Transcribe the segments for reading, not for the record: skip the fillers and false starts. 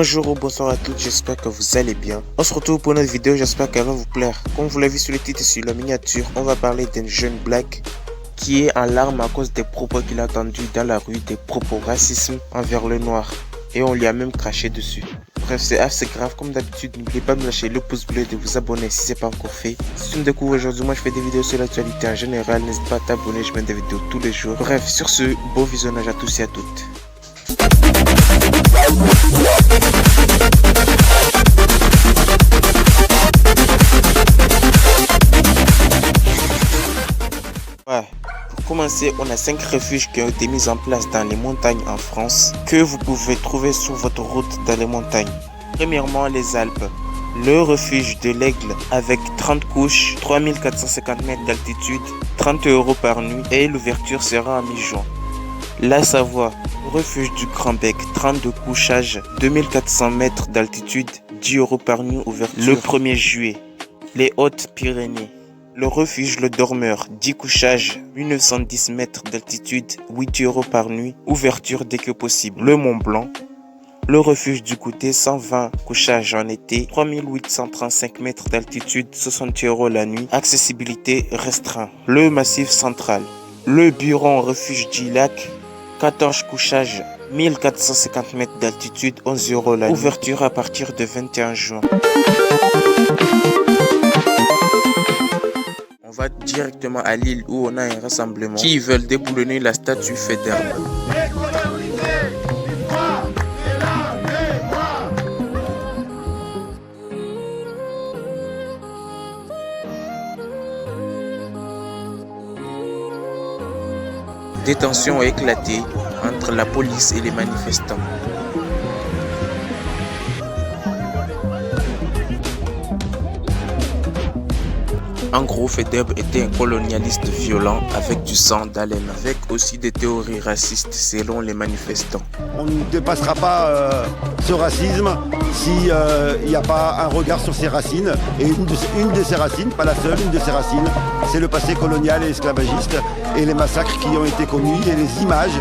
Bonjour ou bonsoir à tous, j'espère que vous allez bien. On se retrouve pour notre vidéo, j'espère qu'elle va vous plaire. Comme vous l'avez vu sur le titre et sur la miniature, on va parler d'un jeune black qui est en larmes à cause des propos qu'il a entendus dans la rue, des propos racisme envers le noir. Et on lui a même craché dessus. Bref, c'est assez grave. Comme d'habitude, n'oubliez pas de me lâcher le pouce bleu et de vous abonner si ce n'est pas encore fait. Si tu me découvres aujourd'hui, moi je fais des vidéos sur l'actualité en général. N'hésite pas à t'abonner, je mets des vidéos tous les jours. Bref, sur ce, beau visionnage à tous et à toutes. Ouais. Pour commencer, on a 5 refuges qui ont été mis en place dans les montagnes en France que vous pouvez trouver sur votre route dans les montagnes. Premièrement, les Alpes. Le refuge de l'Aigle avec 30 couches, 3450 mètres d'altitude, 30 € par nuit et l'ouverture sera en mi-juin. La Savoie, refuge du Grand Bec, 32 couchages, 2400 mètres d'altitude, 10 € par nuit, ouverture le 1er juillet. Les Hautes-Pyrénées, le refuge Le Dormeur, 10 couchages, 1910 mètres d'altitude, 8 € par nuit, ouverture dès que possible. Le Mont Blanc, le refuge du Côté, 120 couchages en été, 3835 mètres d'altitude, 60 € la nuit, accessibilité restreinte. Le Massif Central, le Buron refuge du Lac, 14 couchages, 1450 mètres d'altitude, 11 € la nuit, ouverture à partir de 21 juin. On va directement à Lille où on a un rassemblement qui veulent déboulonner la statue Faidherbe. Des tensions ont éclaté entre la police et les manifestants. En gros, Faidherbe était un colonialiste violent avec du sang d'haleine, avec aussi des théories racistes selon les manifestants. On ne dépassera pas ce racisme s'il n'y a pas un regard sur ses racines. Et une de ses racines, pas la seule, une de ses racines, c'est le passé colonial et esclavagiste et les massacres qui ont été commis et les images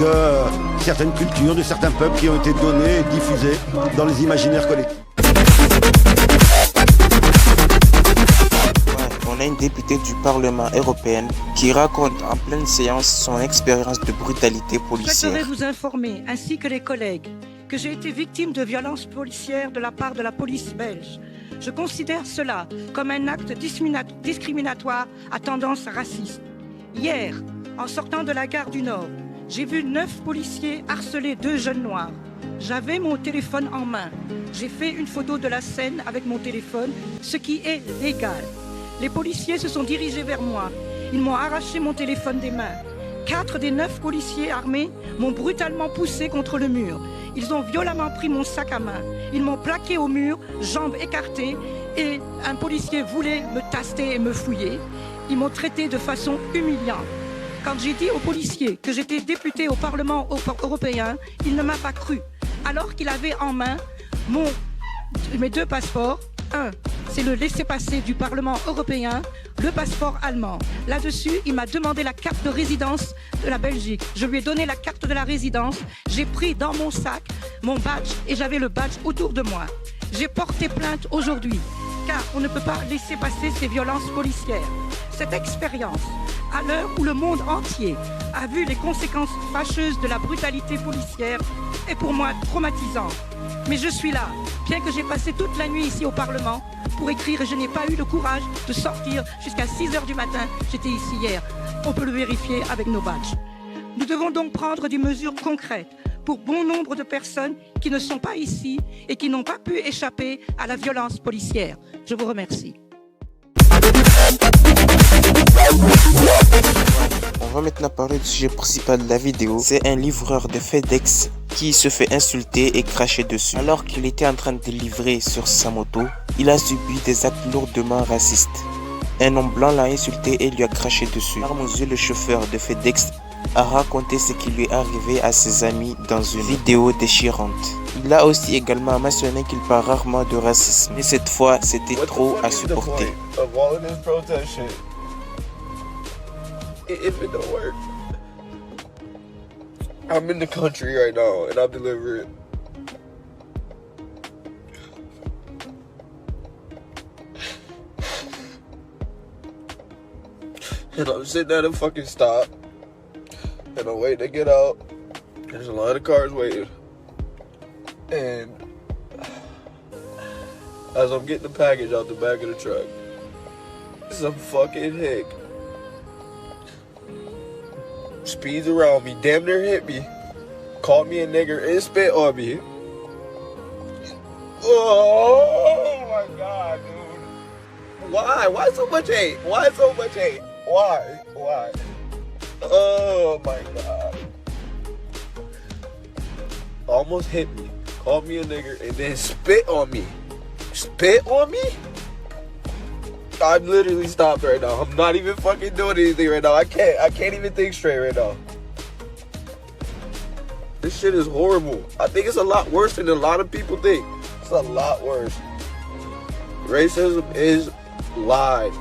de certaines cultures, de certains peuples qui ont été donnés et diffusés dans les imaginaires collectifs. On a une députée du Parlement européen qui raconte en pleine séance son expérience de brutalité policière. Je voudrais vous informer, ainsi que les collègues, que j'ai été victime de violences policières de la part de la police belge. Je considère cela comme un acte discriminatoire à tendance raciste. Hier, en sortant de la gare du Nord, j'ai vu 9 policiers harceler 2 jeunes noirs. J'avais mon téléphone en main. J'ai fait une photo de la scène avec mon téléphone, ce qui est légal. Les policiers se sont dirigés vers moi. Ils m'ont arraché mon téléphone des mains. 4 des 9 policiers armés m'ont brutalement poussé contre le mur. Ils ont violemment pris mon sac à main. Ils m'ont plaqué au mur, jambes écartées, et un policier voulait me taster et me fouiller. Ils m'ont traité de façon humiliante. Quand j'ai dit aux policiers que j'étais député au Parlement européen, il ne m'a pas cru, alors qu'il avait en main mes 2 passeports. Un, c'est le laissez-passer du Parlement européen, le passeport allemand. Là-dessus, il m'a demandé la carte de résidence de la Belgique. Je lui ai donné la carte de la résidence. J'ai pris dans mon sac mon badge et j'avais le badge autour de moi. J'ai porté plainte aujourd'hui, car on ne peut pas laisser passer ces violences policières. Cette expérience, à l'heure où le monde entier a vu les conséquences fâcheuses de la brutalité policière, est pour moi traumatisante. Mais je suis là, bien que j'ai passé toute la nuit ici au Parlement pour écrire et je n'ai pas eu le courage de sortir jusqu'à 6 h du matin. J'étais ici hier. On peut le vérifier avec nos badges. Nous devons donc prendre des mesures concrètes pour bon nombre de personnes qui ne sont pas ici et qui n'ont pas pu échapper à la violence policière. Je vous remercie. On va maintenant parler du sujet principal de la vidéo. C'est un livreur de FedEx qui se fait insulter et cracher dessus. Alors qu'il était en train de livrer sur sa moto, il a subi des actes lourdement racistes. Un homme blanc l'a insulté et lui a craché dessus. Larmes aux yeux, le chauffeur de FedEx a raconté ce qui lui est arrivé à ses amis dans une vidéo déchirante. Il a aussi également mentionné qu'il parle rarement de racisme, mais cette fois c'était trop à supporter. If it don't work, I'm in the country right now and I'm delivering And I'm sitting at a fucking stop. And I'm waiting to get out. There's a lot of cars waiting. And as I'm getting the package out the back of the truck, some fucking hick speeds around me, damn near hit me, called me a nigger and spit on me. Oh my god, dude. Why? Why so much hate? Why so much hate? Why? Why? Oh my god. Almost hit me, called me a nigger, and then spit on me. Spit on me? I'm literally stopped right now. I'm not even fucking doing anything right now. I can't even think straight right now. This shit is horrible. I think it's a lot worse than a lot of people think. It's a lot worse. Racism is live.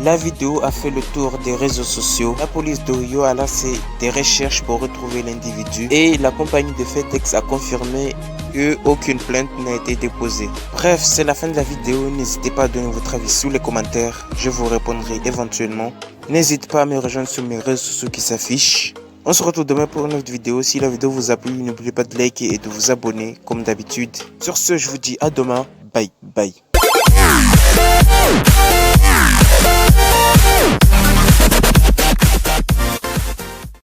La vidéo a fait le tour des réseaux sociaux. La police de Rio a lancé des recherches pour retrouver l'individu et la compagnie de FedEx a confirmé qu'aucune plainte n'a été déposée. Bref, c'est la fin de la vidéo. N'hésitez pas à donner votre avis sous les commentaires. Je vous répondrai éventuellement. N'hésitez pas à me rejoindre sur mes réseaux sociaux qui s'affichent. On se retrouve demain pour une autre vidéo. Si la vidéo vous a plu, n'oubliez pas de liker et de vous abonner comme d'habitude. Sur ce, je vous dis à demain. Bye bye.